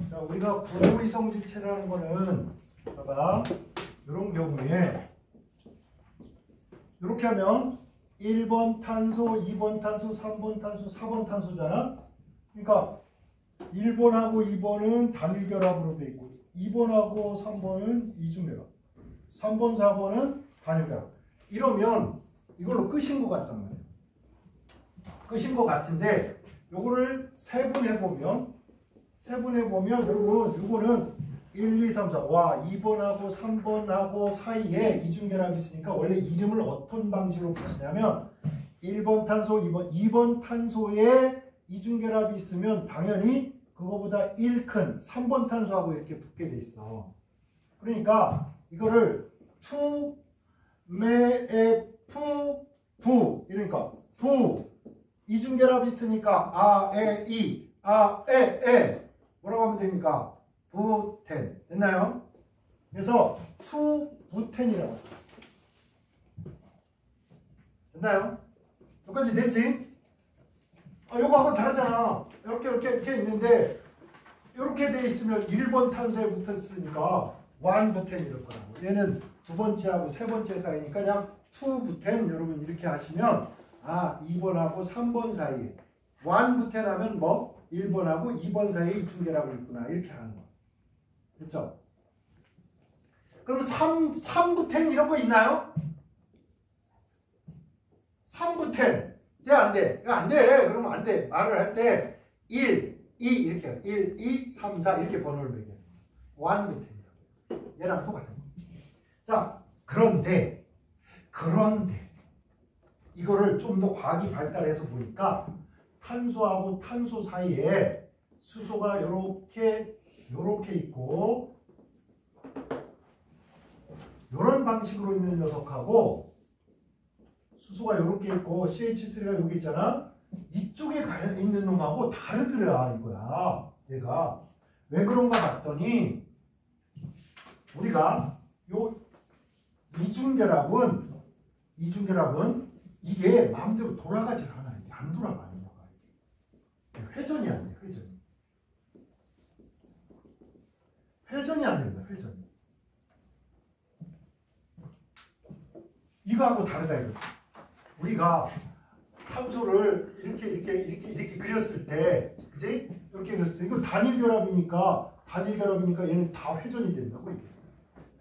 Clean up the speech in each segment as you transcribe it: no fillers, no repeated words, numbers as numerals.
자, 우리가 구조이성질체라는 거는 봐봐. 이런 경우에 이렇게 하면 1번 탄소, 2번 탄소, 3번 탄소, 4번 탄소잖아. 그러니까 1번하고 2번은 단일결합으로 돼 있고 2번하고 3번은 이중결합, 3번, 4번은 단일결합. 이러면 이걸로 끝인 것 같단 말이야. 끝인 것 같은데 요거를 세분해보면 여러분 요거는 1, 2, 3, 4 와 2번하고 3번하고 사이에 이중결합이 있으니까 원래 이름을 어떤 방식으로 붙이냐면 1번 탄소, 2번 탄소에 이중결합이 있으면 당연히 그거보다 1 큰 3번 탄소하고 이렇게 붙게 돼 있어. 그러니까 이거를 투, 메, 푸, 부 이러니까 부 이중결합이 있으니까 아, 에, 이, 아, 에 뭐라고 하면 됩니까? 부텐. 됐나요? 그래서 투부텐이라고 하죠. 됐나요? 여기까지 됐지? 아, 요거하고 다르잖아. 이렇게 있는데 이렇게 돼 있으면 1번 탄소에 붙었으니까 완부텐 이럴 거라고. 얘는 두 번째하고 세 번째 사이니까 그냥 투부텐 여러분 이렇게 하시면 아 2번하고 3번 사이에 완부텐 하면 뭐 1번하고 2번 사이에 이중결합이 있구나 이렇게 하는 거. 그렇죠? 그럼 3부텐 이런 거 있나요? 3부텐 돼 안 돼? 이거 안 돼. 그러면 안 돼. 말을 할 때 1, 2 이렇게 해요. 1, 2, 3, 4 이렇게 번호를 매겨요. 1부텐이라고. 얘랑 똑같은 거. 자, 그런데 이거를 좀 더 과학이 발달해서 보니까 탄소하고 탄소 사이에 수소가 요렇게 있고 요런 방식으로 있는 녀석하고 수소가 요렇게 있고 CH3가 여기 있잖아. 이쪽에 있는 놈하고 다르더라 이거야. 얘가 왜 그런가 봤더니 우리가 요 이중결합은 이게 마음대로 돌아가질 않아. 이게 안 돌아가. 회전이 안 돼. 회전이 안 됩니다. 회전이. 이거하고 다르다 이거죠. 우리가 탄소를 이렇게 그렸을 때, 그지? 이렇게 그렸을 때, 이거 단일결합이니까 얘는 다 회전이 된다고 이게.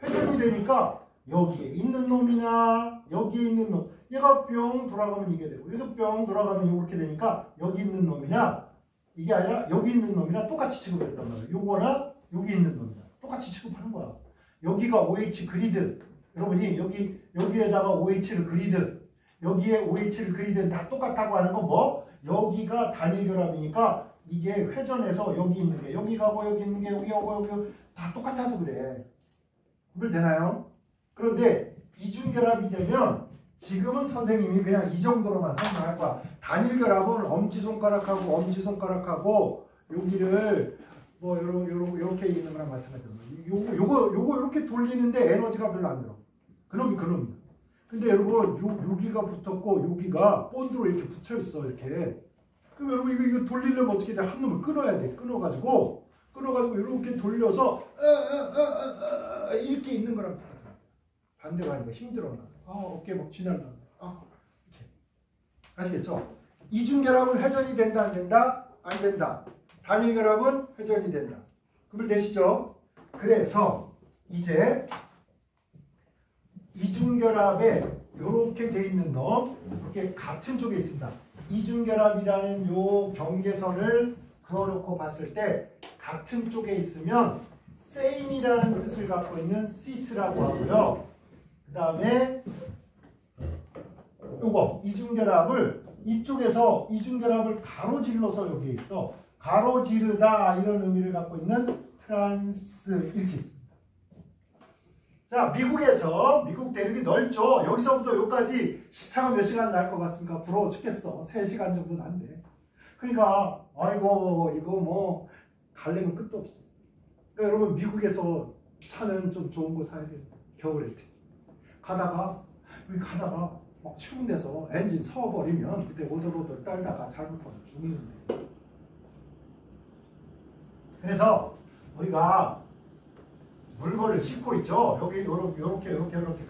회전이 되니까 여기에 있는 놈이나 여기에 있는 놈, 얘가 뿅 돌아가면 이게 되고, 얘도 뿅 돌아가면 이렇게 되니까 여기 있는 놈이나 이게 아니라 여기 있는 놈이나 똑같이 취급했단 말이에요. 요거나 여기 있는 놈이나 똑같이 취급하는 거야. 여기가 OH 그리드. 여러분이 여기에다가 OH를 그리드, 여기에 OH를 그리드 다 똑같다고 하는 건 뭐? 여기가 단일결합이니까 이게 회전해서 여기 있는 게 여기 가고 여기 있는 게 여기 오고 여기 다 똑같아서 그래. 구별되나요? 그런데 이중결합이 되면 지금은 선생님이 그냥 이 정도로만 설명할 거야. 단일결합은 엄지손가락하고 여기를 뭐 요렇게 있는 거랑 마찬가지로 요거 이렇게 돌리는데 에너지가 별로 안 들어. 그놈이다. 근데 여러분 여기가 붙었고 여기가 본드로 이렇게 붙여 있어 이렇게. 그럼 여러분 이거 돌리려면 어떻게 돼? 한 놈을 끊어야 돼. 끊어가지고 이렇게 돌려서 이렇게 있는 거랑 반대가 아니고 힘들어. 어깨 막 쥐날라. 이렇게. 아시겠죠? 이중결합은 회전이 된다 안 된다? 안 된다. 단일결합은 회전이 된다. 구별되시죠? 그래서 이제 이중결합에 이렇게 돼 있는 놈 이렇게 같은 쪽에 있습니다. 이중결합이라는 요 경계선을 그어놓고 봤을 때 같은 쪽에 있으면 same이라는 뜻을 갖고 있는 sis라고 하고요. 그 다음에 요거 이중결합을 이쪽에서 이중결합을 가로질러서 여기에 있어. 가로지르다 이런 의미를 갖고 있는 트란스 이렇게 있습니다. 자, 미국 대륙이 넓죠. 여기서부터 여기까지 시차가 몇 시간 날 것 같습니까? 부러워 죽겠어. 3시간 정도는 안 돼. 그러니까 아이고 이거 뭐 가려면 끝도 없어. 그러니까 여러분 미국에서 차는 좀 좋은 거 사야 돼요. 겨울에 가다가 막 추운 데서 엔진 서버리면 그때 오돌오돌 떨다가 잘못하면 죽는데. 그래서 우리가 물건을 싣고 있죠. 여기 요렇게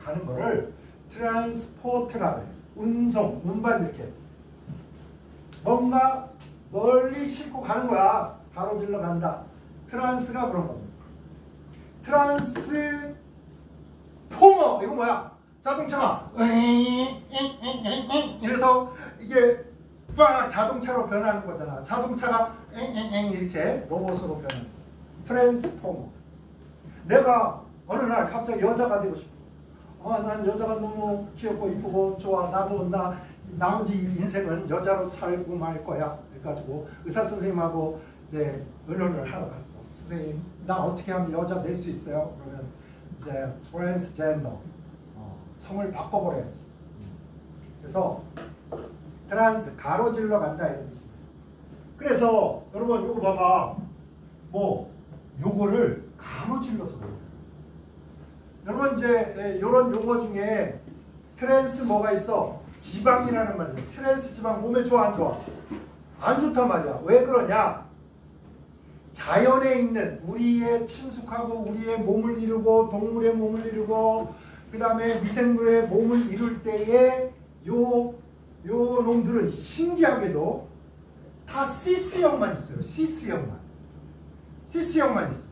가는 거를 트랜스포트라 그래요. 운송, 운반 이렇게. 뭔가 멀리 싣고 가는 거야. 가로질러 간다. 트랜스가 그런 겁니다. 트랜스포머 이거 뭐야? 자동차가 이래서 이게 빡 자동차로 변하는 거잖아. 자동차가 이렇게 로봇으로 변하는 거. 트랜스포머. 내가 어느 날 갑자기 여자가 되고 싶어. 난 여자가 너무 귀엽고 이쁘고 좋아. 나도 나머지 인생은 여자로 살고 말 거야. 그래가지고 의사 선생님하고 이제 의논을 하러 갔어. 선생님, 나 어떻게 하면 여자 될 수 있어요? 그러면 이제 트랜스젠더, 성을 바꿔버려야지. 그래서 트랜스 가로질러 간다 이런 뜻이에요. 그래서 여러분 이거 봐봐. 뭐 요거를 가로질러서 그래요. 여러분 이제 이런 용어 중에 트랜스 뭐가 있어? 지방이라는 말이 있어. 트랜스 지방 몸에 좋아 안 좋아? 안 좋단 말이야. 왜 그러냐? 자연에 있는 우리의 친숙하고 우리의 몸을 이루고 동물의 몸을 이루고 그 다음에 미생물의 몸을 이룰 때에 요 놈들은 신기하게도 다 시스형만 있어요. 시스형만 있어.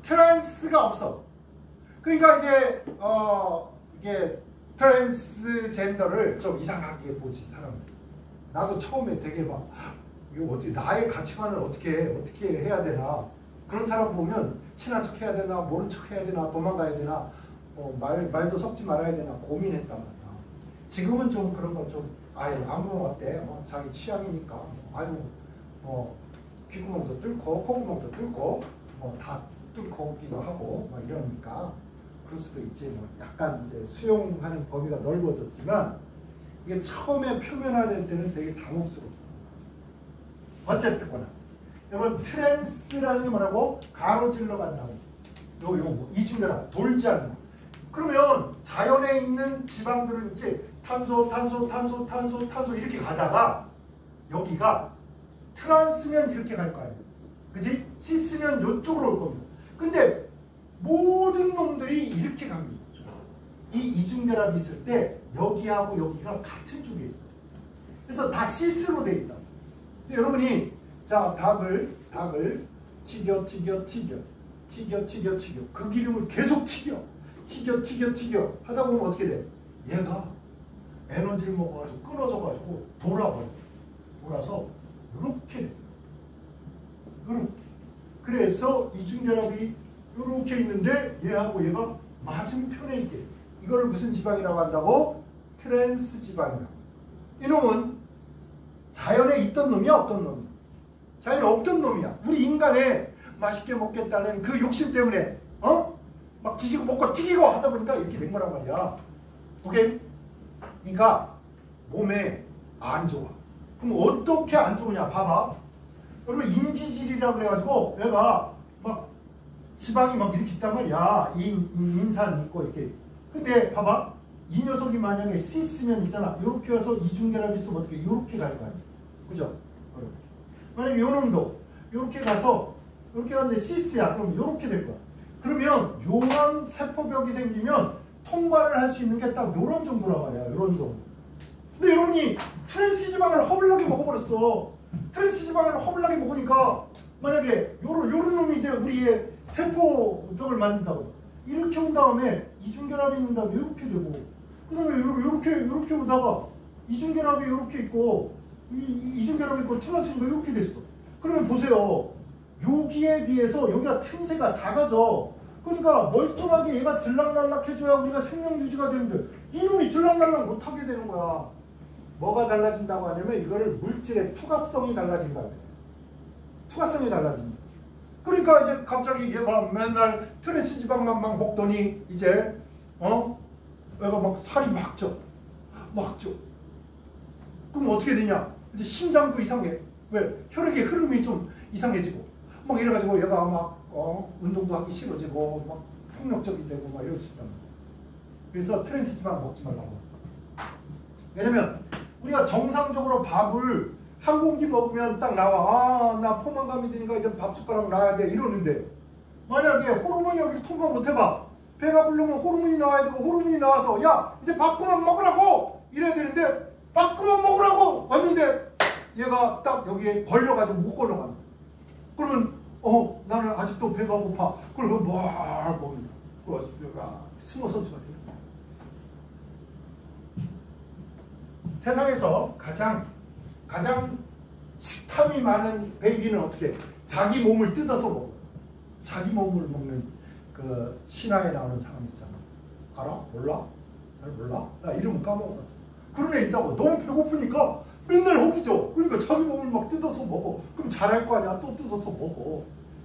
트랜스가 없어. 그러니까 이제 이게 트랜스젠더를 좀 이상하게 보지 사람들이. 나도 처음에 되게 막 이거 어떻게 나의 가치관을 어떻게 해야 되나, 그런 사람 보면 친한 척 해야 되나 모른 척 해야 되나 도망가야 되나 말도 섞지 말아야 되나 고민했단 말이야. 지금은 좀 그런 거 좀 아무 어때? 자기 취향이니까 귓구멍도 뚫고 콧구멍도 뚫고 다 뚫고 오기도 하고 이러니까 그럴 수도 있지. 약간 이제 수용하는 범위가 넓어졌지만 이게 처음에 표면화될 때는 되게 당혹스러워. 어쨌든 여러분 트랜스라는 게 뭐라고? 가로질러 간다고. 요거 이중결합 돌지 않는 거. 그러면 자연에 있는 지방들은 이제 탄소 이렇게 가다가 여기가 트랜스면 이렇게 갈 거 아니에요. 그지? 시스면 이쪽으로 올 겁니다. 근데 모든 놈들이 이렇게 갑니다. 이 이중결합이 있을 때 여기하고 여기가 같은 쪽에 있어요. 그래서 다 시스로 돼 있다. 근데 여러분이 자 닭을 튀겨 그 기름을 계속 튀겨 하다 보면 어떻게 돼? 얘가 에너지를 먹어가지고 끊어져가지고 돌아서 이렇게 돼. 이렇게. 그래서 이중결합이 이렇게 있는데 얘하고 얘가 맞은편에 있게. 이거를 무슨 지방이라고 한다고? 트랜스 지방이라고. 이놈은 자연에 있던 놈이야 없던 놈이야? 자연에 없던 놈이야. 우리 인간의 맛있게 먹겠다는 그 욕심 때문에 막 지지고 먹고 튀기고 하다 보니까 이렇게 된 거란 말이야. 오케이? 그러니까 몸에 안 좋아. 그럼 어떻게 안 좋으냐? 봐봐. 여러분 인지질이라고 그래가지고 얘가 막 지방이 막 이렇게 있단 말이야. 인산 있고 이렇게. 근데 봐봐. 이 녀석이 만약에 시스면 있잖아. 요렇게 와서 이중결합이 있으면 어떻게 요렇게 갈 거 아니야. 그죠? 이렇게. 만약에 요 놈도 요렇게 가서 요렇게 갔는데 시스야. 그럼 요렇게 될 거야. 그러면 요런 세포벽이 생기면 통과를 할 수 있는 게 딱 요런 정도란 말이야. 요런 정도. 근데 여러분이 트랜스 지방을 허블나게 먹어버렸어. 트랜스 지방을 허블나게 먹으니까 만약에 요런 놈이 이제 우리의 세포벽을 만든다고. 이렇게 온 다음에 이중결합이 있는 다음에 이렇게 되고 그 다음에 요렇게 오다가 이중결합이 이렇게 있고 이중결합이 있고 트랜스가 이렇게 됐어. 그러면 보세요. 여기에 비해서 여기가 틈새가 작아져. 그러니까 멀쩡하게 얘가 들락날락 해줘야 우리가 생명 유지가 되는데 이놈이 들락날락 못하게 되는 거야. 뭐가 달라진다고 하냐면 이거를 물질의 투과성이 달라진다고 해요. 투과성이 달라집니다. 그러니까 이제 갑자기 얘가 맨날 트랜스 지방만 막 먹더니 이제 얘가 막 살이 막 쪄. 그럼 어떻게 되냐? 이제 심장도 이상해. 왜? 혈액의 흐름이 좀 이상해지고 막 이래가지고 얘가 막 운동도 하기 싫어지고 막 폭력적이 되고 막 이럴 수 있단 말이야. 그래서 트랜스 지방 먹지 말라고. 왜냐면 우리가 정상적으로 밥을 한 공기 먹으면 딱 나와. 아, 나 포만감이 드니까 이제 밥 숟가락 놔야 돼. 이러는데 만약에 호르몬이 여기 통과 못 해봐. 배가 부르면 호르몬이 나와야 되고 호르몬이 나와서 야 이제 밥 그만 먹으라고 이래야 되는데 밥 그만 먹으라고 왔는데 얘가 딱 여기에 걸려가지고 못 걸어간다. 그러면 나는 아직도 배가 고파. 그러면 막 먹는다. 스모 선수가 돼요. 세상에서 가장 식탐이 많은 베이비는 어떻게 자기 몸을 뜯어서 먹어요. 자기 몸을 먹는 그 신화에 나오는 사람 있잖아. 알아? 몰라? 잘 몰라? 나 이름 까먹었다. 그런 애 있다고. 너무 배고프니까 맨날 호기죠. 그러니까 자기 몸을 막 뜯어서 먹어. 그럼 잘할 거 아니야. 또 뜯어서 먹어.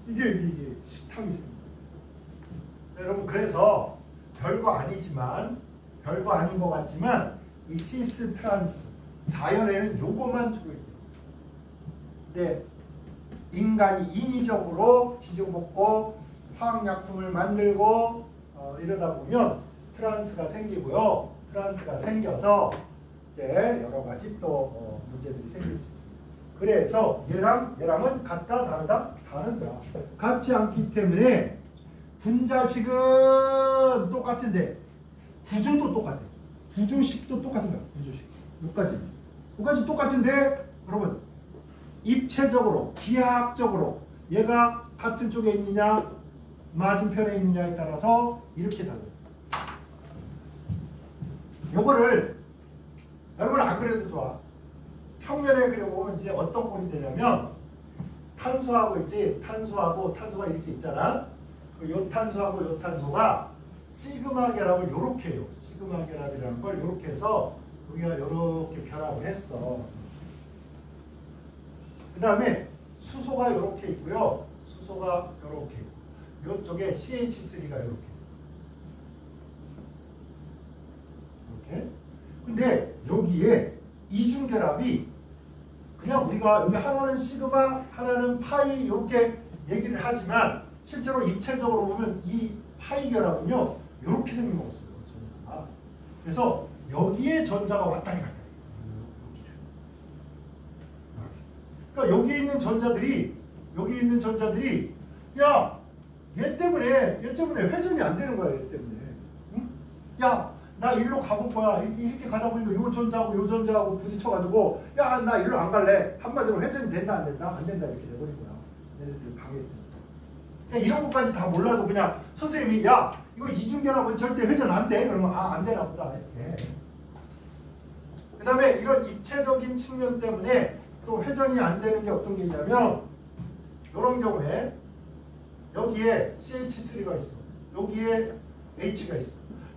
이게 식탐이 생겨. 여러분 그래서 별거 아니지만 별거 아닌 것 같지만 이 시스 트란스 자연에는 요것만 주고 있대요. 근데 인간이 인위적으로 지져먹고 화학약품을 만들고 이러다 보면 트란스가 생기고요. 트란스가 생겨서 이제 여러 가지 또 문제들이 생길 수 있습니다. 그래서 얘랑은 같다 다르다 다르더라. 같지 않기 때문에 분자식은 똑같은데 구조도 똑같아요. 구조식도 똑같은 거예요. 구조식. 여기까지 똑같은데 여러분 입체적으로 기하학적으로 얘가 같은 쪽에 있느냐 맞은편에 있느냐에 따라서 이렇게 달라요. 요거를 여러분 안 그래도 좋아. 평면에 그려보면 이제 어떤 꼴이 되냐면 탄소하고 있지. 탄소가 이렇게 있잖아. 요 탄소하고 요 탄소가 시그마 결합을 요렇게 해요. 시그마 결합이라는 걸 요렇게 해서 우리가 요렇게 결합을 했어. 그 다음에 수소가 요렇게 있고요. 수소가 요렇게 있고 요쪽에 CH3가 요렇게 있어. 이렇게. 근데 여기에 이중결합이 그냥 우리가 여기 하나는 시그마 하나는 파이 이렇게 얘기를 하지만 실제로 입체적으로 보면 이 파이 결합은요 이렇게 생긴 거였어요. 전자가. 그래서 여기에 전자가 왔다리 갔다리. 그러니까 여기 있는 전자들이 야 얘 때문에 회전이 안 되는 거야. 얘 때문에. 응? 야 나 일로 가볼 거야. 이렇게 가다 보니까 요 전자하고 부딪혀가지고 야 나 일로 안 갈래. 한마디로 회전이 된다 안 된다? 안 된다 이렇게 돼버린 거야. 얘네들 방해돼. 그냥 이런 것까지 다 몰라도 그냥 선생님이 야 이거 이중결합은 절대 회전 안 돼. 그러면 안 되나 보다 이렇게. 그 다음에 이런 입체적인 측면 때문에 또 회전이 안 되는 게 어떤 게 있냐면 이런 경우에 여기에 CH3가 있어. 여기에 H가 있어.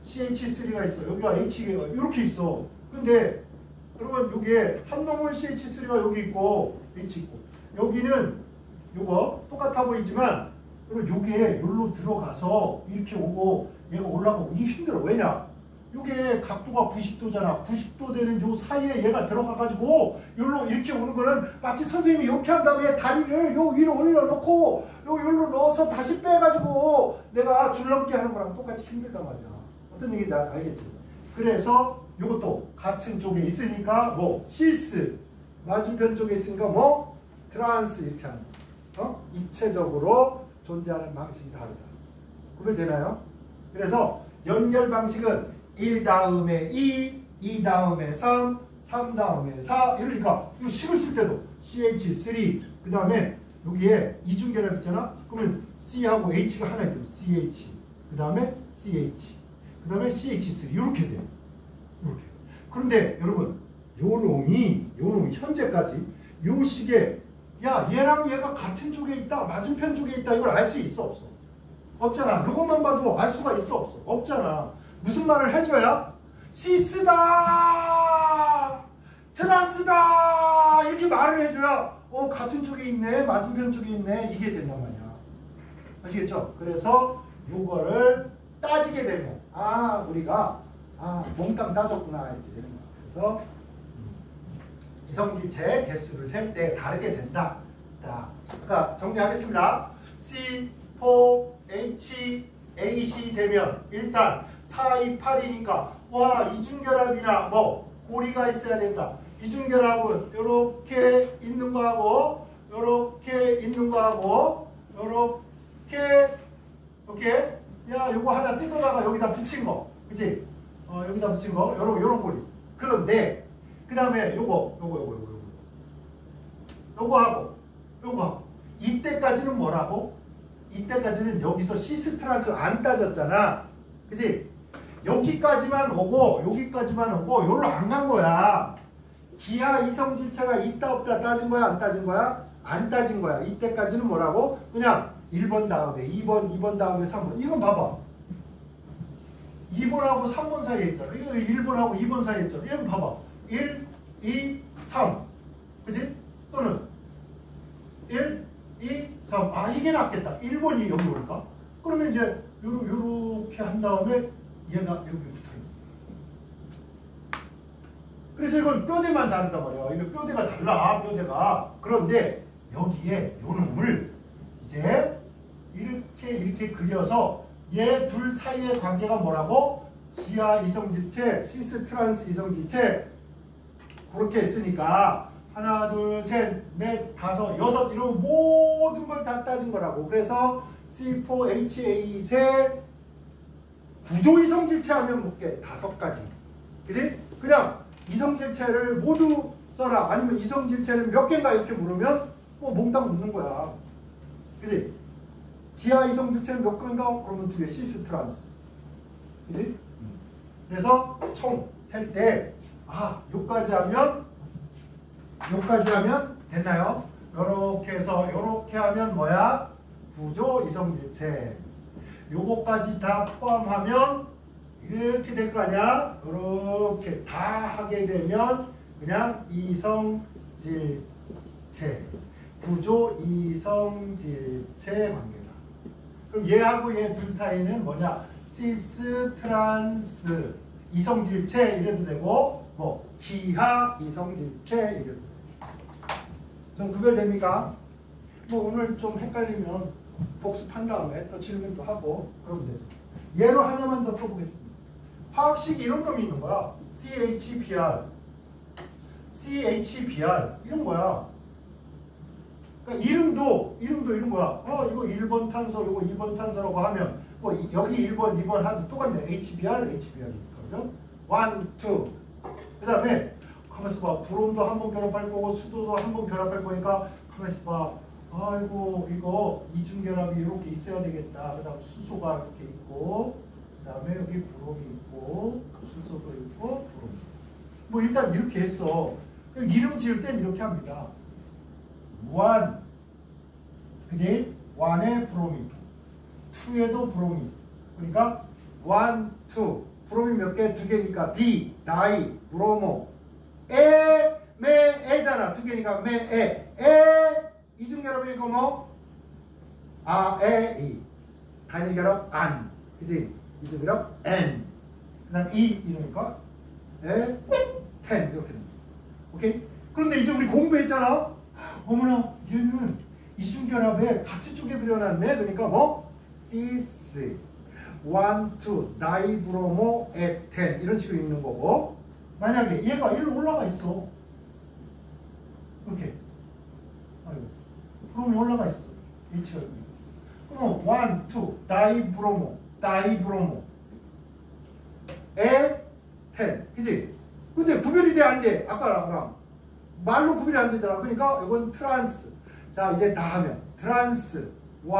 CH3가 있어. 여기가 H가 이렇게 있어. 근데 여러분 여기에 한 놈은 CH3가 여기 있고 H 있고 여기는 요거 똑같아 보이지만 여러분 요게 여기로 들어가서 이렇게 오고 얘가 올라가고 이게 힘들어. 왜냐? 요게 각도가 90도잖아. 90도 되는 요 사이에 얘가 들어가가지고 여기로 이렇게 오는 거는 마치 선생님이 이렇게 한 다음에 다리를 요 위로 올려놓고 여기로 넣어서 다시 빼가지고 내가 줄넘기 하는 거랑 똑같이 힘들단 말이야. 어떤 얘기인지 알겠지? 그래서 요것도 같은 쪽에 있으니까 뭐 시스 맞은편 쪽에 있으니까 뭐 트란스 이렇게 하는 거. 입체적으로 존재하는 방식이 다르다. 구별되나요? 그래서 연결 방식은 1 다음에 2 다음에 3 다음에 4 이러니까 이 식을 쓸 때도 CH3 그 다음에 여기에 이중결합 있잖아. 그러면 C하고 H가 하나 있대요. CH 그 다음에 CH 그 다음에 CH3 이렇게 돼요. 이렇게. 그런데 여러분 요 놈이 현재까지 요 식에 야 얘랑 얘가 같은 쪽에 있다 맞은편 쪽에 있다 이걸 알 수 있어 없어? 없잖아. 이것만 봐도 알 수가 있어 없어? 없잖아. 무슨 말을 해줘야 시스다 트란스다 이렇게 말을 해줘야 같은 쪽에 있네 맞은편 쪽에 있네 이게 된단 말이야. 아시겠죠? 그래서 요거를 따지게 되면 우리가 몽땅 따졌구나 이렇게 되는 거야. 그래서 이성질체 개수를 셀 때 다르게 센다. 그러니까 정리하겠습니다. C4H AC 되면 일단 4, 2, 8이니까 와 이중결합이나 뭐 고리가 있어야 된다. 이중결합은 요렇게 있는 거하고 요렇게 있는 거하고 요렇게 이렇게 야 요거 하나 뜯어다가 여기다 붙인 거 그치? 여기다 붙인 거 요런 꼬리. 그런데 그 다음에 요거하고 이때까지는 뭐라고? 이때까지는 여기서 시스트란스를 안 따졌잖아. 그치? 여기까지만 오고 요로 안 간 거야. 기하 이성질체가 있다 없다 따진 거야 안 따진 거야? 안 따진 거야. 이때까지는 뭐라고? 그냥 1번 다음에 2번 다음에 3번. 이건 봐봐. 2번하고 3번 사이에 있잖아. 이거 1번하고 2번 사이에 있잖아. 이건 봐봐. 1, 2, 3. 그치? 또는 1, 2, 3. 아, 이게 낫겠다. 1번이 여기 올까? 그러면 이제 요렇게 한 다음에 얘가 여기 붙어 있는 거야. 그래서 이건 뼈대만 다르단 말이야. 이거 뼈대가 달라. 뼈대가. 그런데 여기에 요 놈을 이제 이렇게 그려서 얘 둘 사이의 관계가 뭐라고? 기하 이성질체, 시스 트란스 이성질체 그렇게 했으니까 하나, 둘, 셋, 넷, 다섯, 여섯 이런 모든 걸 다 따진 거라고. 그래서 C4HA 세 구조 이성질체 하면 볼게. 5가지. 그지? 그냥 이성질체를 모두 써라. 아니면 이성질체는 몇 개인가 이렇게 물으면 뭐 몽땅 묻는 거야. 그지? 기하 이성질체는 몇 개인가? 그러면 2개. 시스 트란스. 그지? 그래서 총 셀 때 요까지 하면 됐나요? 요렇게 해서 요렇게 하면 뭐야? 구조 이성질체. 요거까지 다 포함하면 이렇게 될 거 아니야? 요렇게 다 하게 되면 그냥 이성질체. 구조 이성질체 관계다. 그럼 얘하고 얘 둘 사이는 뭐냐? 시스 트란스 이성질체 이래도 되고 뭐 기하 이성질체 이래도 되고. 좀 구별됩니까? 뭐 오늘 좀 헷갈리면 복습한 다음에 또 질문도 하고 그러면 되죠. 예로 하나만 더 써보겠습니다. 화학식 이런 놈이 있는 거야. CHBr 이런 거야. 그러니까 이름도 이런 거야. 이거 1번 탄소, 이거 2번 탄소라고 하면 뭐 여기 1번, 2번 하도 똑같네. HBr이니까 그죠? 1, 2. 그 다음에 가만있어 봐. 브롬도 한번 결합할 거고 수도도 한번 결합할 거니까 가만있어 봐. 아이고 이거 이중결합이 이렇게 있어야 되겠다. 그 다음 수소가 이렇게 있고 그 다음에 여기 브롬이 있고 수소도 있고 브롬. 뭐 일단 이렇게 했어. 이름 지을 땐 이렇게 합니다. 1 그지? 1에 브롬이 있고 2에도 브롬이 있어. 그러니까 1, 2 브롬이 몇 개? 2개니까 D, 다이, 브로모 에잖아. 2개니까 에 이중결합이니까 뭐? 이 단일결합 안 그지? 이중결합 N 그 다음 이러니까 텐 이렇게 됩니다. 오케이? 그런데 이제 우리 공부했잖아. 어머나 얘는 이중결합에 같은 쪽에 그려놨네. 그러니까 뭐? 시스 1, 2 다이브로모 에텐 이런 식으로 있는 거고 만약에 얘가 일로 올라가 있어. 이렇게 브롬이 올라가 있어. H가 그럼 1, 2 다이브로모 에텐 그치? 근데 구별이 돼 안 돼? 아까랑 말로 구별이 안 되잖아. 그러니까 이건 트란스. 자 이제 다 하면 트란스 1,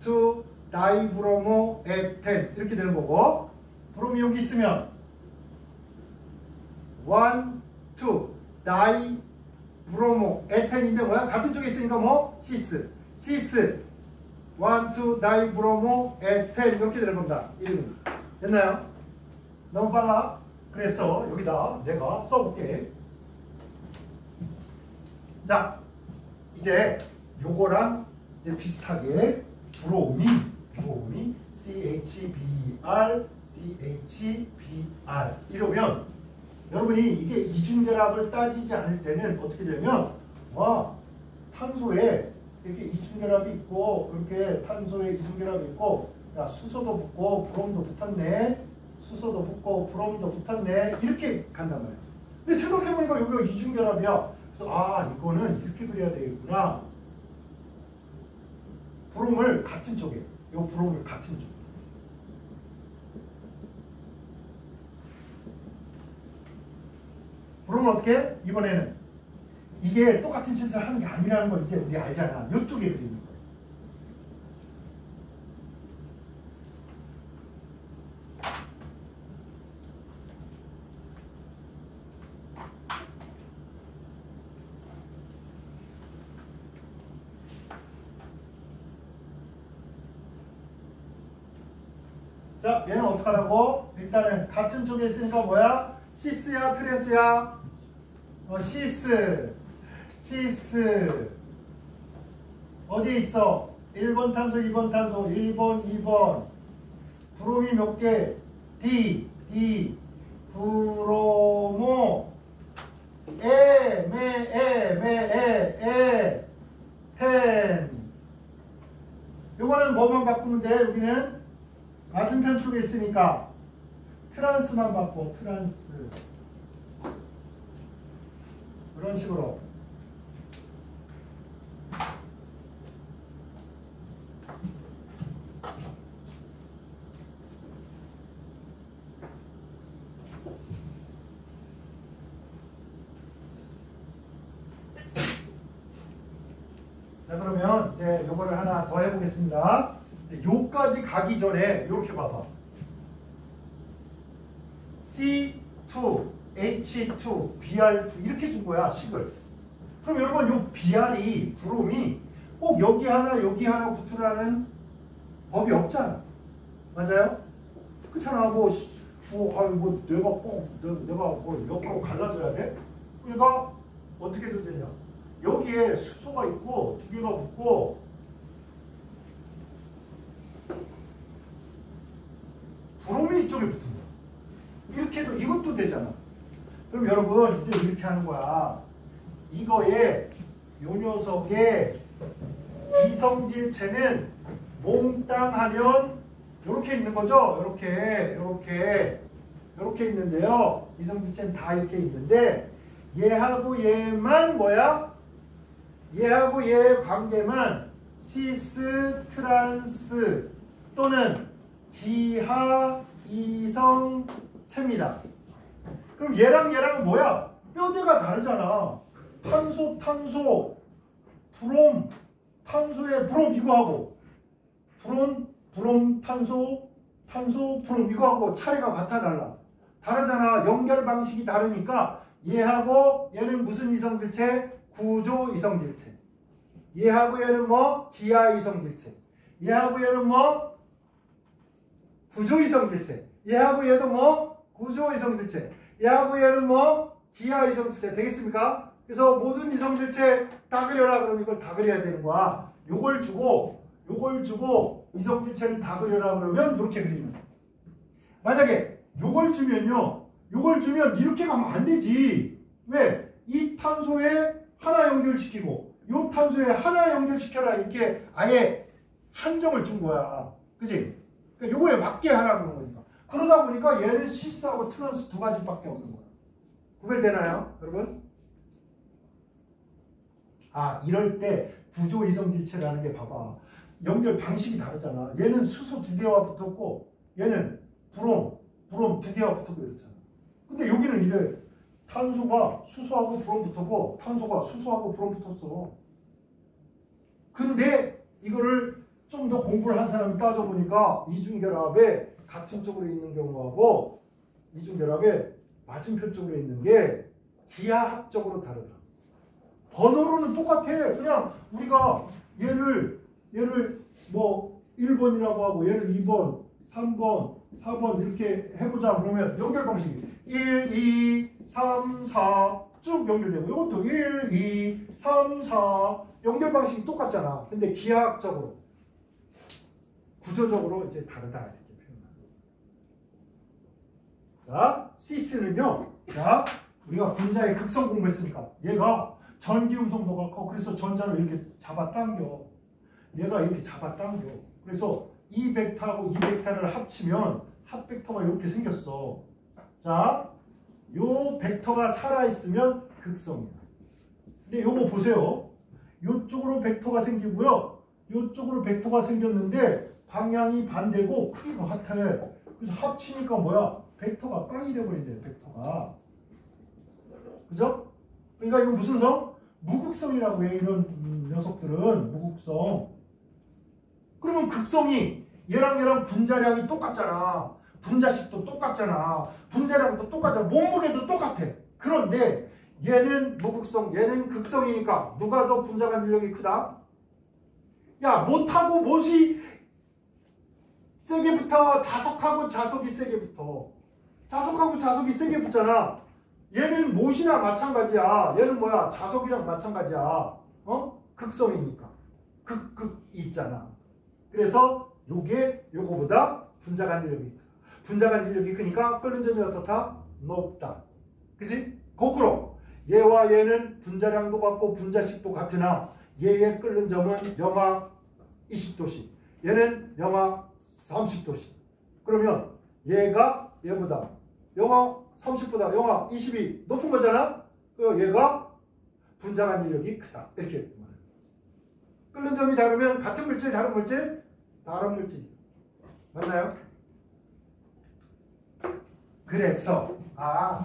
2 다이브로모 에텐 이렇게 되는 거고 브롬이 여기 있으면 1, 2 다이브로모 에텐인데 뭐야? 같은 쪽에 있으니까 뭐? 시스 1, 2 다이브로모 에텐 이렇게 되는 겁니다. 이름이 됐나요? 너무 빨라? 그래서 여기다 내가 써볼게. 자 이제 요거랑 이제 비슷하게 브로미 CHBr 이러면 여러분이 이게 이중결합을 따지지 않을 때는 어떻게 되면 와 탄소에 이렇게 이중결합이 있고 그렇게 탄소에 이중결합이 있고 야 수소도 붙고 브롬도 붙었네. 수소도 붙고 브롬도 붙었네. 이렇게 간단 말이야. 근데 생각해보니까 여기가 이중결합이야. 그래서 아, 이거는 이렇게 그려야 되겠구나. 브롬을 같은 쪽에, 요 브롬을 같은 쪽. 브롬을 어떻게 해? 이번에는 이게 똑같은 짓을 하는 게 아니라는 걸 이제 우리 알잖아. 요쪽에 그리는 거야. 자, 얘는 어떡하라고? 일단은 같은 쪽에 있으니까 뭐야? 시스야, 트랜스야? 시스. 시스. 어디에 있어? 1번 탄소, 2번 탄소, 1번, 2번. 브롬이 몇 개? D. 브로모. 텐. 요거는 뭐만 바꾸면 돼? 여기는 맞은편 쪽에 있으니까 트란스만 바꿔. 트란스. 그런 식으로. 자, 그러면 이제 요거를 하나 더 해보겠습니다. 요까지 가기 전에 이렇게 봐봐. C2, H2, Br2 이렇게 준 거야, 식을. 그럼 여러분 요 Br이, 브롬이 꼭 여기 하나 붙으라는 법이 없잖아. 맞아요? 그렇잖아. 내가 옆으로 갈라줘야 돼? 그러니까 어떻게 해도 되냐? 여기에 수소가 있고 두 개가 붙고 브롬이 이쪽에 붙은 거야. 이렇게 해도 이것도 되잖아. 그럼 여러분 이제 이렇게 하는 거야. 이거에 요 녀석의 이성질체는 몽땅 하면 이렇게 있는 거죠. 이렇게 있는데요. 이성질체는 다 이렇게 있는데 얘하고 얘만 뭐야? 얘하고 얘의 관계만 시스 트란스 또는 기하 이성체입니다. 그럼 얘랑 뭐야? 뼈대가 다르잖아. 탄소, 브롬, 탄소에 브롬 이거 하고 브롬, 탄소, 브롬 이거 하고 차례가 같아 달라. 다르잖아. 연결 방식이 다르니까 얘하고 얘는 무슨 이성질체? 구조 이성질체. 얘하고 얘는 뭐? 기하 이성질체. 얘하고 얘는 뭐? 구조 이성질체. 얘하고 얘도 뭐? 구조 이성질체. 얘하고 얘는 뭐? 기하 이성질체. 되겠습니까? 그래서 모든 이성질체 다 그려라. 그러면 이걸 다 그려야 되는 거야. 요걸 주고 이성질체를 다 그려라 그러면 이렇게 그리는 거야. 만약에 요걸 주면 이렇게 가면 안 되지. 왜? 이 탄소에 하나 연결시키고 요 탄소에 하나 연결시켜라. 이렇게 아예 한정을 준 거야. 그치? 그러니까 요거에 맞게 하라고 그런 거니까. 그러다 보니까 얘는 시스하고 트란스 두 가지밖에 없는 거야. 구별되나요? 여러분? 아, 이럴 때 구조 이성질체라는 게 봐봐. 연결 방식이 다르잖아. 얘는 수소 두 개와 붙었고 얘는 브롬 두 개와 붙었고 이렇잖아. 근데 여기는 이래. 탄소가 수소하고 브롬 붙었고 탄소가 수소하고 브롬 붙었어. 근데 이거를 좀 더 공부를 한 사람이 따져보니까 이중결합에 같은 쪽으로 있는 경우하고 이중결합에 맞은편 쪽으로 있는 게 기하학적으로 다르다. 번호로는 똑같아. 그냥 우리가 얘를 뭐 1번이라고 하고 얘를 2번, 3번, 4번 이렇게 해보자. 그러면 연결 방식이 1, 2, 3, 4 쭉 연결되고 이것도 1, 2, 3, 4 연결 방식이 똑같잖아. 근데 기하학적으로 구조적으로 이제 다르다 이렇게 표현합니다. 자, 시스는요. 자, 우리가 분자의 극성 공부했으니까 얘가 전기 음성도가 커. 그래서 전자를 이렇게 잡아당겨. 얘가 이렇게 잡아당겨. 그래서 이 벡터하고 이 벡터를 합치면 합 벡터가 이렇게 생겼어. 자, 요 벡터가 살아있으면 극성이야. 근데 요거 보세요. 요쪽으로 벡터가 생기고요. 요쪽으로 벡터가 생겼는데 방향이 반대고 크기가 같아. 그래서 합치니까 뭐야? 벡터가 빵이 돼버린대. 벡터가. 그죠? 그러니까 이건 무슨 성? 무극성이라고 해. 이런 녀석들은 무극성. 그러면 극성이 얘랑 분자량이 똑같잖아. 분자식도 똑같잖아. 분자량도 똑같잖아. 몸무게도 똑같아. 그런데 얘는 무극성, 얘는 극성이니까 누가 더 분자 간질력이 크다? 야, 못하고 못이 세게 붙어. 자석하고 자석이 세게 붙어. 자석하고 자석이 세게 붙잖아. 얘는 못이나 마찬가지야. 얘는 뭐야? 자석이랑 마찬가지야. 극성이니까. 극 있잖아. 그래서 요게 요거보다 분자 간질력이 크다. 분자 간질력이 크니까 끓는 점이 어떻다? 높다. 그치? 거꾸로 얘와 얘는 분자량도 같고 분자식도 같으나 얘의 끓는 점은 영하 20도씨, 얘는 영하 30도씨. 그러면 얘가 얘보다 영하 30보다 영하 20이 높은 거잖아? 얘가 분자 간질력이 크다. 이렇게 말해요. 끓는 점이 다르면 같은 물질, 다른 물질? 다른 물질. 맞나요? 그래서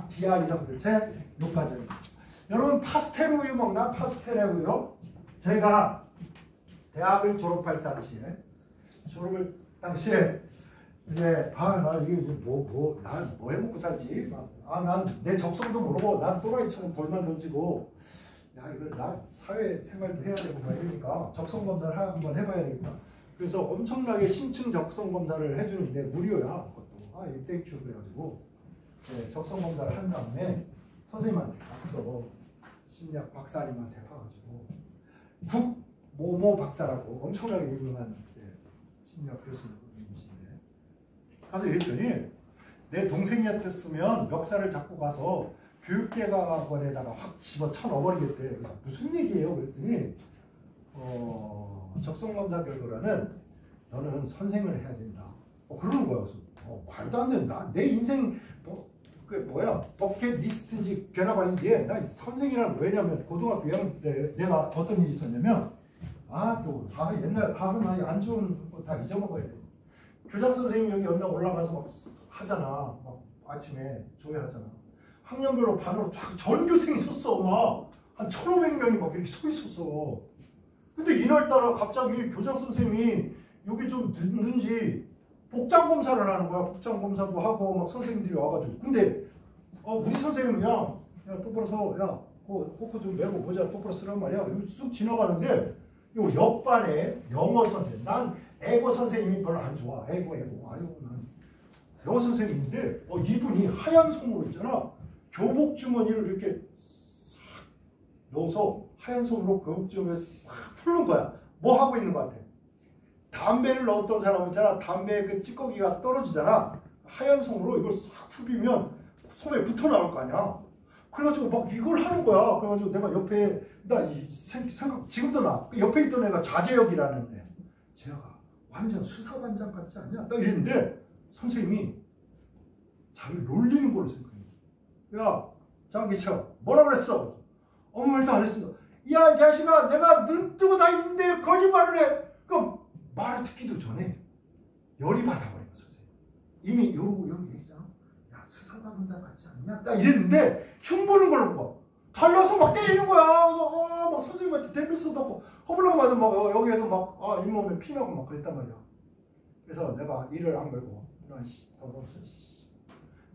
기하 이성들체 요과정. 여러분 파스텔 우유 먹나? 파스텔 우유. 제가 대학을 졸업할 당시에 이제 나 이게 난 뭐 해먹고 살지? 난 내 적성도 모르고 난 또라이처럼 돌만 던지고 이거 나 사회생활도 해야 되고 막 이러니까 적성 검사를 한번 해봐야 되겠다. 그래서 엄청나게 심층 적성 검사를 해주는데 무료야. 그것도 일대큐 그래가지고 적성 검사를 한 다음에 선생님한테 갔어. 심리학 박사님한테 가가지고 국모모 박사라고 엄청나게 유명한 심리학 교수님이신데 가서 얘기했더니 내 동생이었으면 멱살을 잡고 가서 교육대학원에다가 확 집어 쳐넣어버리겠대. 무슨 얘기예요? 그랬더니 적성검사 결과라는 너는 선생을 해야 된다. 그러는 거야. 말도 안 된다. 내 인생 버킷리스트인지 변화발인지 나 선생이란 왜냐면 고등학교 2학년 때 내가 어떤 일이 있었냐면 옛날 나 안 좋은 거 다 잊어먹어야 돼. 교장 선생님 여기 연락 올라가서 막 하잖아. 막 아침에 조회하잖아. 학년별로 반으로 쫙 전교생이 섰어. 막 한 1,500명이 막 이렇게 서 있었어. 근데 이날따라 갑자기 교장 선생님이 여기 좀 늦는지 복장 검사를 하는 거야. 복장 검사도 하고 막 선생님들이 와가지고. 근데 우리 선생님은 야 똑바로 서. 코코 좀 메고 모자 똑바로 쓰란 말이야. 이거 쑥 지나가는데 요 옆반에 영어 선생님. 난 애고 선생님이 별로 안 좋아. 애고. 난 영어 선생님인데 이분이 하얀 손으로 있잖아. 교복 주머니를 이렇게 싹 넣어서 하얀 손으로 교복 주머니를 싹 풀는 거야. 뭐 하고 있는 것 같아? 담배를 넣었던 사람 있잖아. 담배 그 찌꺼기가 떨어지잖아. 하얀 손으로 이걸 싹 후비면 손에 붙어 나올 거 아니야. 그래가지고 막 이걸 하는 거야. 그래가지고 내가 옆에 생각 지금도 옆에 있던 애가 자재혁이라는 애. 쟤가 완전 수사반장 같지 않냐? 딱 이랬는데 선생님이 자기를 놀리는 걸로 생각해. 야 장기철 뭐라 그랬어? 아무 말도 안 했습니다. 야 자식아 내가 눈 뜨고 다 있는데 거짓말을 해. 그럼 말을 듣기도 전에 열이 받아버린 거죠. 이미 여기 얘기했잖아. 야 수사반장 같지 않냐? 딱 이랬는데 흉보는 걸로 봐. 달려서 막 때리는 거야. 그래서 막 선생님한테 대필서도 없고 허블라고 맞아 막 여기에서 막 잇몸에 피나고 막 그랬단 말이야. 그래서 내가 이를 악물고 이런 더러워서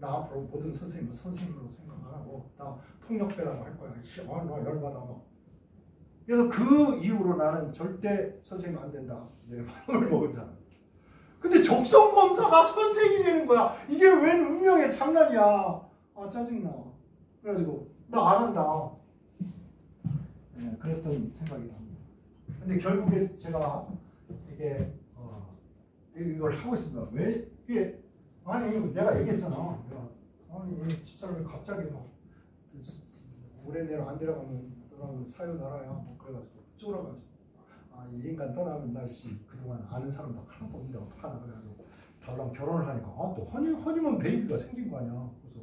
나 앞으로 모든 선생님은 선생님으로 생각 안 하고 나 폭력배라고 할 거야. 나 열받아 막. 그래서 그 이후로 나는 절대 선생님 안 된다. 내 마음을 먹은 사람. 근데 적성검사가 선생이 되는 거야. 이게 웬 운명의 장난이야. 짜증나. 그래가지고 나 안 한다. 그랬던 생각이 납니다. 근데 결국에 제가 이걸 하고 있습니다. 왜 이게 내가 얘기했잖아. 집사람이 갑자기 막 올해 내로 안 데려가면 너랑 사요나라야. 뭐 그래가지고 쫄아가지고 이 인간 떠나면 나 그동안 아는 사람도 하나도 없는데 어떡하나. 그래가지고 달랑 결혼을 하니까 또 허니문 베이비가 생긴 거 아니야. 그래서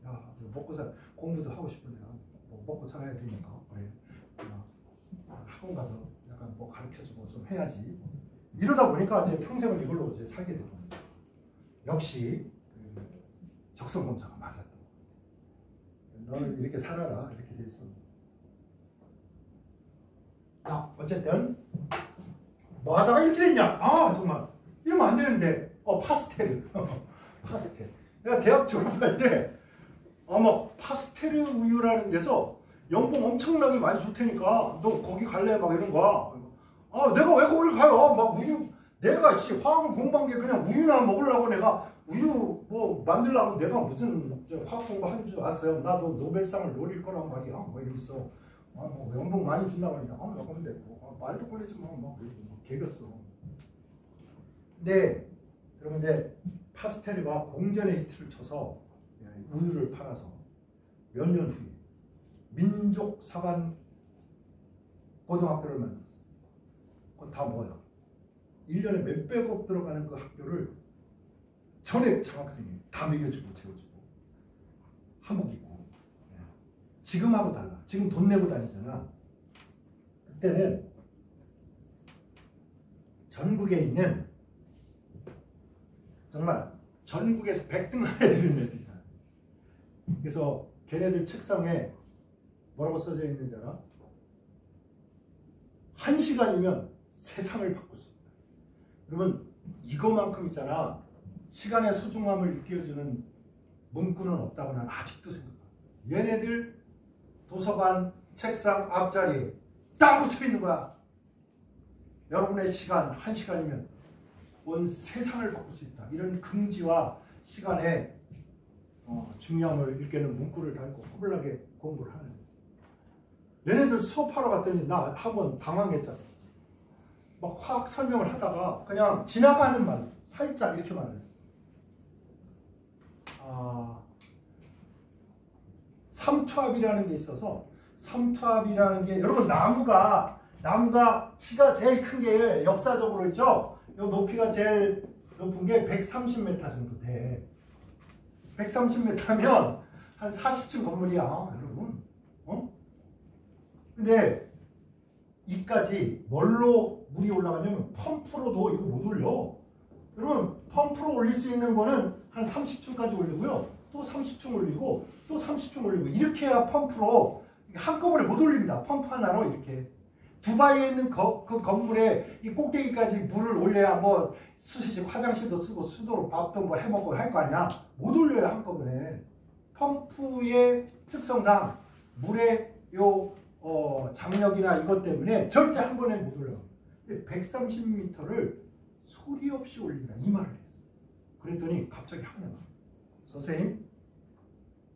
야 먹고 공부도 하고 싶은데 뭐 먹고 살아야 되니까 그래. 학원 가서 약간 뭐 가르쳐주고 좀 해야지. 이러다 보니까 이제 평생을 이걸로 이제 살게 되고 역시 적성 검사가 맞았다. 너는 이렇게 살아라 이렇게 돼 있어. 자 어쨌든 뭐 하다가 이렇게 됐냐? 아 정말 이러면 안 되는데. 파스텔. 파스텔. 내가 대학 졸업할 때 아마 파스텔 우유라는 데서 연봉 엄청나게 많이 줄 테니까 너 거기 갈래? 막 이런 거야. 내가 왜 거기를 가요? 막 우유 내가 화학을 공부한 게 그냥 우유나 먹으려고 내가 우유 뭐 만들려고 내가 무슨 화학 공부하는 줄 알았어요. 나도 노벨상을 노릴 거란 말이야. 뭐 이러면서 뭐 연봉 많이 준다고 하니까 나 근데 말도 걸리지 뭐 개겼어. 네. 그럼 이제 파스텔과 공전의 히트를 쳐서 우유를 팔아서 몇 년 후에 민족사관 고등학교를 만들었어. 그건 다 뭐야? 1년에 몇백억 들어가는 그 학교를 전액 장학생이 다 먹여주고 재워주고 한복 입고. 지금하고 달라. 지금 돈 내고 다니잖아. 그때는 전국에 있는 정말 전국에서 100등만 해드리는 애들이다. 그래서 걔네들 책상에 뭐라고 써져 있는지 알아? 1시간이면 세상을 바꿀 수 있다. 그러면 이거만큼 있잖아. 시간의 소중함을 일깨워주는 문구는 없다고 난 아직도 생각해. 얘네들 도서관 책상 앞자리에 딱 붙여 있는 거야. 여러분의 시간 1시간이면 온 세상을 바꿀 수 있다. 이런 긍지와 시간의 중요함을 일깨는 문구를 달고 허블나게 공부를 하는 거예요. 얘네들 수업하러 갔더니 나 한번 당황했잖아. 막 화학 설명을 하다가 그냥 지나가는 말 살짝 이렇게 말을 했어. 삼투압이라는 게 있어서 삼투압이라는 게 여러분 나무가 키가 제일 큰 게 역사적으로 있죠. 이 높이가 제일 높은 게 130m 정도 돼. 130m면 한 40층 건물이야, 여러분. 근데 이까지 뭘로 물이 올라가냐면 펌프로도 이거 못 올려. 여러분 펌프로 올릴 수 있는 거는 한 30층까지 올리고요. 또 30층 올리고 또 30층 올리고 이렇게 해야 펌프로 한꺼번에 못 올립니다. 펌프 하나로 이렇게. 두바이에 있는 그 건물에 이 꼭대기까지 물을 올려야 뭐 수시식 화장실도 쓰고 수도로 밥도 뭐 해먹고 할 거 아니야. 못 올려요 한꺼번에. 펌프의 특성상 물의 장력이나 이것 때문에 절대 한 번에 못 올려. 130m를 소리 없이 올린다 이 말을 했어. 그랬더니 갑자기 하나가 선생님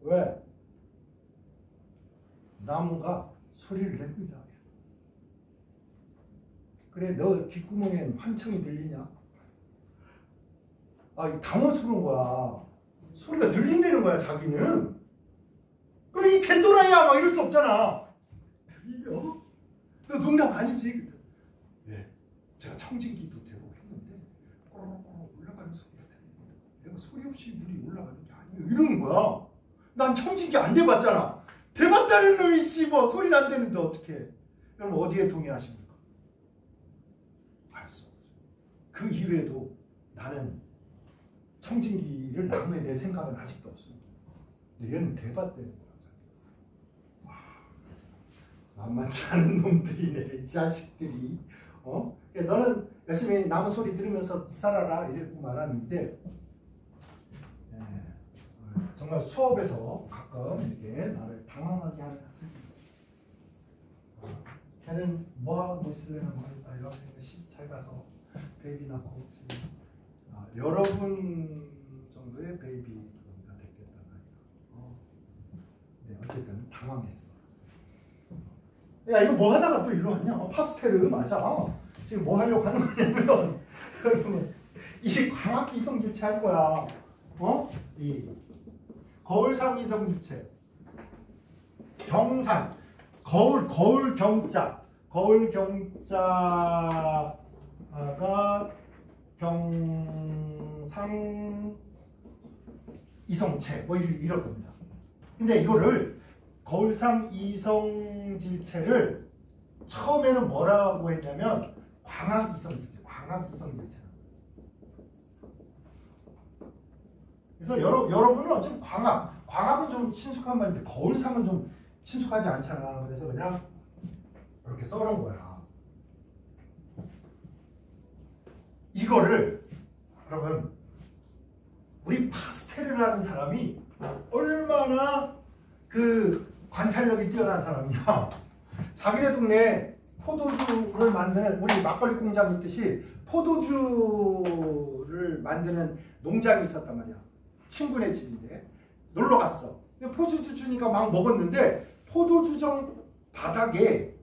왜 나무가 소리를 냅니다. 그래 너 귓구멍엔 환청이 들리냐? 당황스러운 거야. 소리가 들린다는 거야 자기는. 그럼 이 개또라이야 막 이럴 수 없잖아. 들려? 너 농담 아니지? 네. 제가 청진기도 대고 했는데 꼬르륵 올라가는 소리가 들립니다. 내가 소리 없이 물이 올라가는 게 아니에요. 이러는 거야. 난 청진기 안 대봤잖아. 대봤다는 놈이 뭐 소리는 안 되는데 어떡해. 그럼 어디에 동의하십니까? 알았어. 그 이후에도 나는 청진기를 나무에 댈 생각은 아직도 없어. 근데 얘는 대봤다는 거야. 만만치 않은 놈들이네 이 자식들이. 너는 열심히 나무 소리 들으면서 살아라 이러고 말하는데 정말 수업에서 가끔 이렇게 나를 당황하게 하는 학생들이 있어요. 걔는 뭐하고 있을래나 모르겠다. 이 학생은 시집 잘 가서 베이비 낳고 여러분 정도의 베이비가 됐겠다 나이가. 네, 어쨌든 당황했어. 야 이거 뭐 하다가 또 이리로 왔냐? 파스텔 맞아. 지금 뭐 하려고 하는 거냐면 여러분 이 광학이성 주체 할 거야. 이 거울상이성 주체 경상 거울 경자 경자가 경상 이성체 뭐 이럴 겁니다. 근데 이거를 거울상 이성질체를 처음에는 뭐라고 했냐면 광학 이성질체. 그래서 여러분은 어차피 광학은 좀 친숙한 말인데 거울상은 좀 친숙하지 않잖아. 그래서 그냥 이렇게 써놓은 거야. 이거를 여러분 우리 파스텔을 하는 사람이 얼마나 그 관찰력이 뛰어난 사람이냐. 자기네 동네에 포도주를 만드는 우리 막걸리 공장 있듯이 포도주를 만드는 농장이 있었단 말이야. 친구네 집인데 놀러 갔어. 포도주 주니까 막 먹었는데 포도주정 바닥에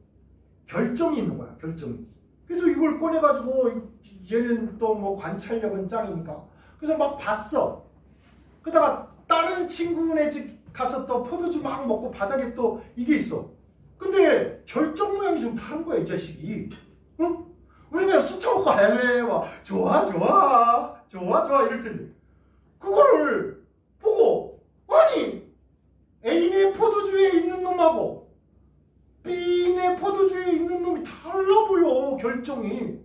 결정이 있는 거야. 결정이. 그래서 이걸 꺼내가지고 얘는 또 뭐 관찰력은 짱이니까 그래서 막 봤어. 그러다가 다른 친구네 집 가서 또 포도주 막 먹고 바닥에 또 이게 있어. 근데 결정 모양이 좀 다른 거야 이 자식이. 응? 우리 그냥 스쳐먹고 할래 와 좋아 이럴 텐데 그거를 보고 아니 A네 포도주에 있는 놈하고 B네 포도주에 있는 놈이 달라 보여. 결정이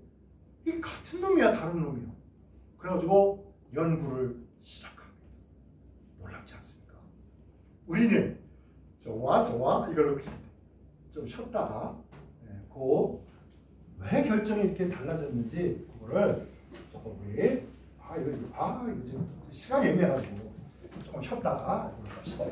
이게 같은 놈이야 다른 놈이야. 그래가지고 연구를 시작합니다. 놀랍지 않습니까? 우리는 좋아 이걸로 좀 쉬었다가 왜 결정이 이렇게 달라졌는지 그거를 조금 우리 이거 지금 시간이 애매해가지고 조금 쉬었다가 합시다.